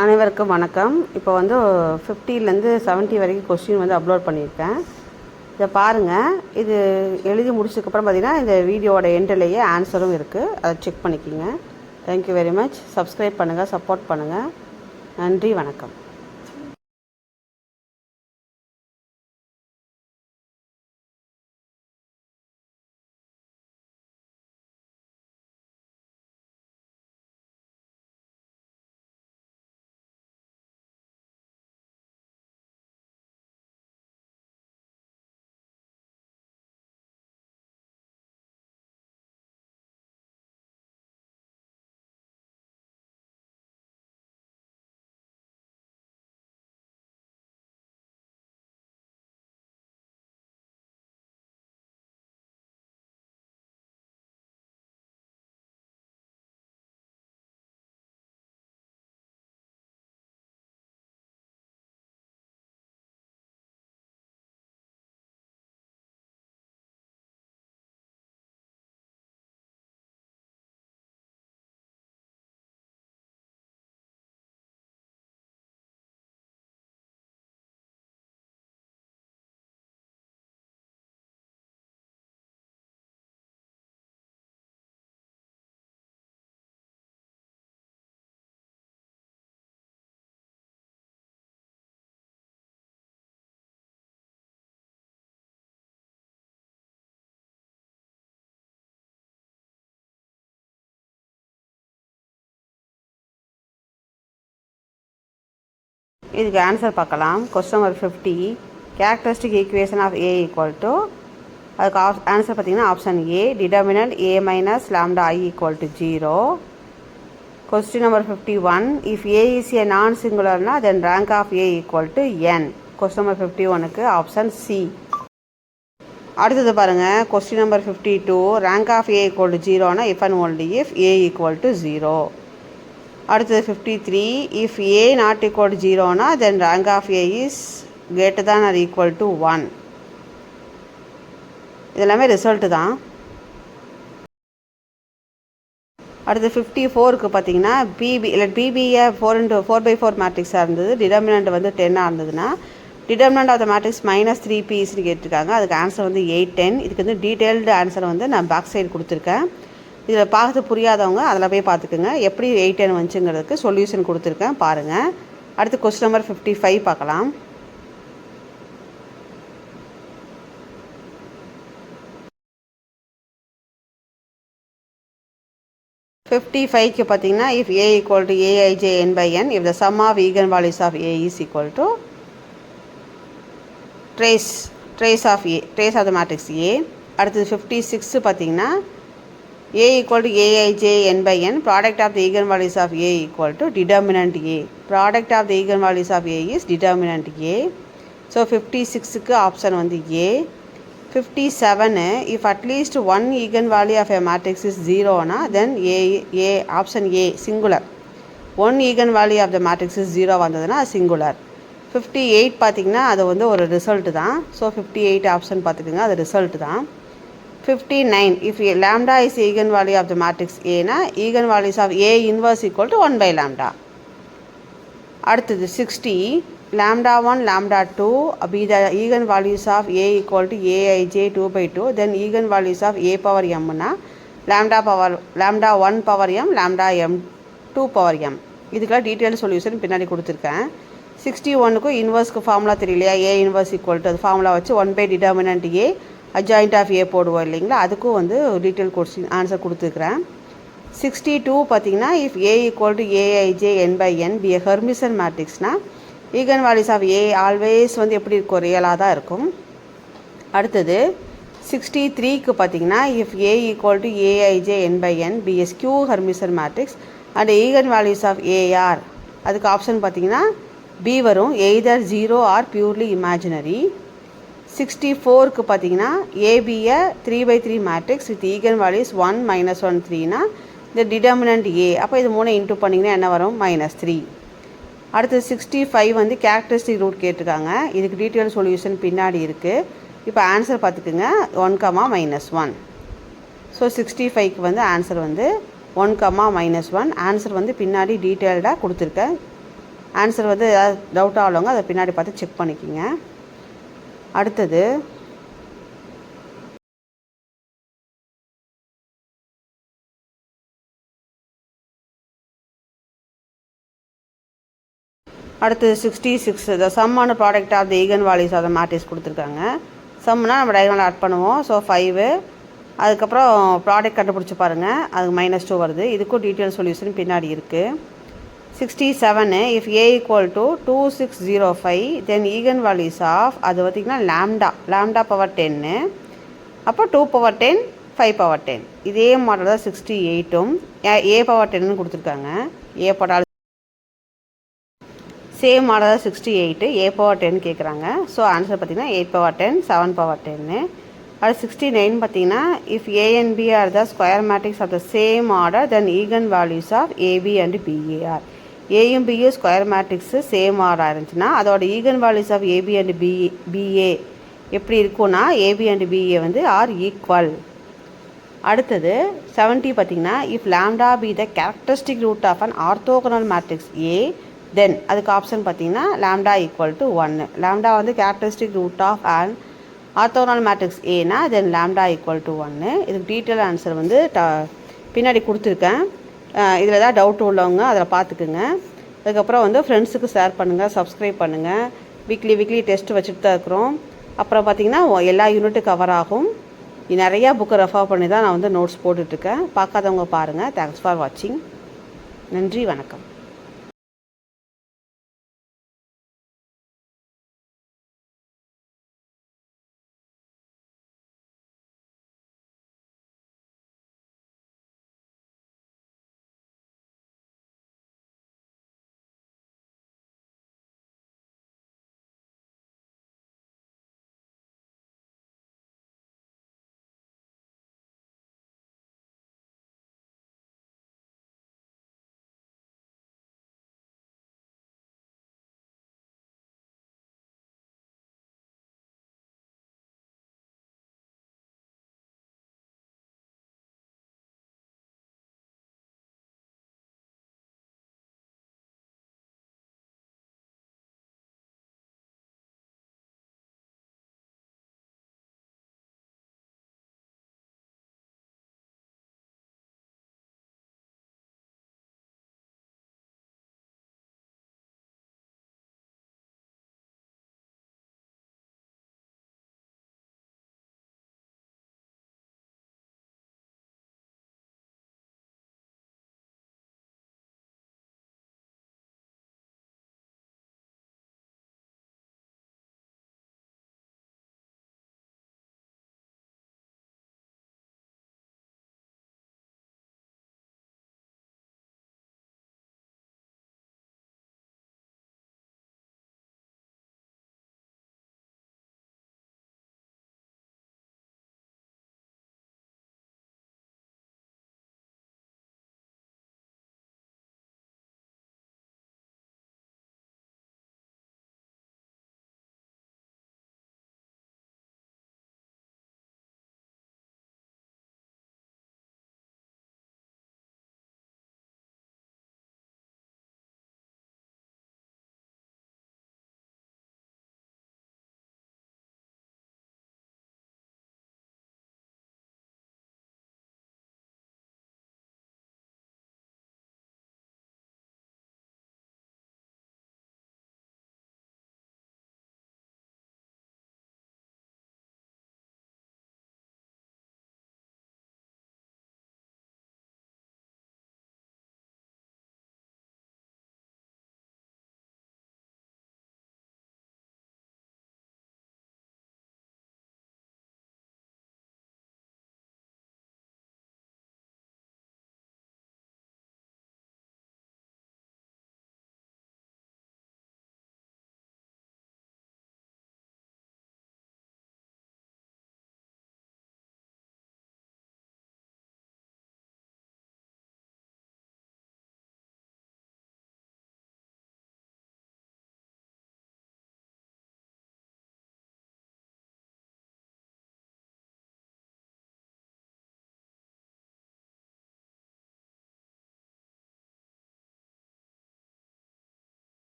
அனைவருக்கும் வணக்கம். இப்போ வந்து 50லேருந்து 70 வரைக்கும் கொஸ்டின் வந்து அப்லோட் பண்ணியிருக்கேன். இதை பாருங்கள். இது எழுதி முடிச்சதுக்கப்புறம் பார்த்திங்கன்னா இந்த வீடியோவோட எண்டிலேயே ஆன்சரும் இருக்குது. அதை செக் பண்ணிக்கோங்க. Thank you very much. சப்ஸ்கிரைப் பண்ணுங்கள், சப்போர்ட் பண்ணுங்கள். நன்றி, வணக்கம். இதுக்கு ஆன்சர் பார்க்கலாம். Question number 50. Characteristic equation of A equal to, அதுக்கு ஆன்சர் பார்த்தீங்கன்னா option A, determinant A minus lambda I equal to 0. Question number 51. If A is a non சிங்குலர்னா then rank of A equal to N. Question number 51க்கு option C. அடுத்தது பாருங்கள். Question number 52. Rank of A equal to 0னா if and only if A equal to 0. அடுத்தது 53. If A not equal to 0னா then rank of A is greater than or equal to 1. இதெல்லாமே result தான். அடுத்து 54க்கு பார்த்தீங்கன்னா BP இல்லை பிபியை 4x4 மேட்ரிக்ஸாக இருந்தது. Determinant வந்து 10ஆக இருந்ததுன்னா டிட்டர்மினன்ட் ஆஃப் த மேட்ரிக்ஸ் -3pன்னு கேட்டிருக்காங்க. அதுக்கு ஆன்சர் வந்து 8, 10. இதுக்கு வந்து டீட்டெயில்டு ஆன்சர் வந்து நான் பேக் சைடு கொடுத்துருக்கேன். இதில் பார்த்து புரியாதவங்க அதில் போய் பார்த்துக்குங்க. எப்படி 8, 10 வந்துச்சுங்கிறதுக்கு சொல்யூஷன் கொடுத்துருக்கேன், பாருங்கள். அடுத்து கொஸ்டின் நம்பர் 55 பார்க்கலாம். க்கு பார்த்தீங்கன்னா if A equal to AIJ N by N, if the sum of eigen values of A is equal to trace of the matrix A. அடுத்தது 56 பார்த்தீங்கன்னா a equal to aij n by n, product of the eigenvalues of a equal to determinant a. Product of the eigenvalues of a is determinant a. So 56க்கு option வந்து a. 57. If at least one eigenvalue of a matrix is 0னா then a option a singular. One eigenvalue of the matrix is 0 வந்ததுன்னா singular. 58 பார்த்தீங்கன்னா அது வந்து ஒரு result தான். So 58 option பார்த்துக்குங்க, அது ரிசல்ட் தான். 59. If lambda is eigenvalue of the matrix A na eigenvalues of A inverse equal to 1 by lambda. அடுத்தது 60. lambda 1 lambda 2 be the eigenvalues of A equal to aij 2 by 2, then eigenvalues of A power m na lambda 1 power m lambda m 2 power m. இதுக்கெல்லாம் detail solution பின்னாடி கொடுத்துருக்கேன். 61க்கு இன்வர்ஸ்க்கு formula தெரியலையா? A inverse equal to அது formula வச்சு 1 by determinant A adjoint of A போடுவோம் இல்லைங்களா? அதுக்கும் வந்து டீட்டெயில் கொஸ்டின் ஆன்சர் கொடுத்துருக்குறேன். 62 பார்த்தீங்கன்னா if A equal to AIJ N by N be A Hermitian மேட்ரிக்ஸ்னால் eigen values of A always வந்து எப்படி இருக்கும்? ரியலாக தான் இருக்கும். அடுத்தது 63க்கு பார்த்தீங்கன்னா if A equal to AIJ N by N be skew Hermitian matrix and eigen values of A are, அதுக்கு ஆப்ஷன் பார்த்தீங்கன்னா பி வரும். Either 0 or purely imaginary. 64க்கு பார்த்தீங்கன்னா ஏபியை 3/3 மேட்ரிக்ஸ் வித் ஈகன் வேல்யூஸ் 1, -1, 3னா இந்த டிட்டர்மினன்ட் ஏ. அப்போ இது 3 இன்டூ பண்ணிங்கன்னா என்ன வரும்? -3. அடுத்து 65 வந்து கேரக்டரிஸ்டிக் ரூட் கேட்டிருக்காங்க. இதுக்கு டீட்டெயில் சொல்யூஷன் பின்னாடி இருக்குது. இப்போ ஆன்சர் பார்த்துக்குங்க 1, -1. ஸோ 65க்கு வந்து ஆன்சர் வந்து 1, -1. ஆன்சர் வந்து பின்னாடி டீட்டெயில்டாக கொடுத்துருக்கேன். ஆன்சர் வந்து ஏதாவது டவுட் ஆகலவங்க அதை பின்னாடி பார்த்து செக் பண்ணிக்கோங்க. அடுத்தது அடுத்தது 66 த சம்மான product of the eigen values of the matrix கொடுத்துருக்காங்க. சம்னா நம்ம டயகனல் ஆட் பண்ணுவோம். ஸோ 5 அதுக்கப்புறம் ப்ராடக்ட் கண்டுபிடிச்சி பாருங்கள், அதுக்கு -2 வருது. இதுக்கும் டீட்டெயில் சொல்யூஷன் பின்னாடி இருக்குது. 67 if A equal to 2605 then eigen values of அது பார்த்திங்கன்னா லாம்டா பவர் 10 அப்போ 2 பவர் 10 5 பவர் 10. இதே மாடல் தான் 68ம் ஏ பவர் 10ன்னு கொடுத்துருக்காங்க. ஏ பவர் சேம் மாடல் தான் 68 ஏ பவர் 10 கேட்குறாங்க. ஸோ ஆன்சர் பார்த்திங்கன்னா 8 பவர் 10 7 பவர் 10. அது 69 பார்த்திங்கன்னா if A and B are the square matrix of the same order then eigen values of AB and BA are. ஏயும் பியும் square matrix same ஆர்டராக இருந்துச்சுன்னா அதோட eigen values of AB and BA எப்படி இருக்குன்னா ஏபி அண்ட் பிஏ வந்து are equal. அடுத்தது 70 பார்த்திங்கன்னா if lambda be the characteristic root of an orthogonal matrix A then அதுக்கு ஆப்ஷன் பார்த்திங்கன்னா லாம்டா ஈக்குவல் டு 1. லாம்டா வந்து characteristic root of and orthogonal matrix ஏனா then lambda equal to 1. இதுக்கு detail answer வந்து பின்னாடி கொடுத்துருக்கேன். இதில் ஏதாவது டவுட் உள்ளவங்க அதில் பார்த்துக்குங்க. அதுக்கப்புறம் வந்து ஃப்ரெண்ட்ஸுக்கு ஷேர் பண்ணுங்கள், சப்ஸ்கிரைப் பண்ணுங்கள். வீக்லி டெஸ்ட் வச்சுட்டு தான் இருக்கிறோம். அப்புறம் பார்த்திங்கன்னா எல்லா யூனிட்டும் கவர் ஆகும். நிறையா புக்கை ரெஃபர் பண்ணி தான் நான் வந்து நோட்ஸ் போட்டுட்ருக்கேன். பார்க்காதவங்க பாருங்கள். தேங்க்ஸ் ஃபார் வாட்சிங். நன்றி, வணக்கம்.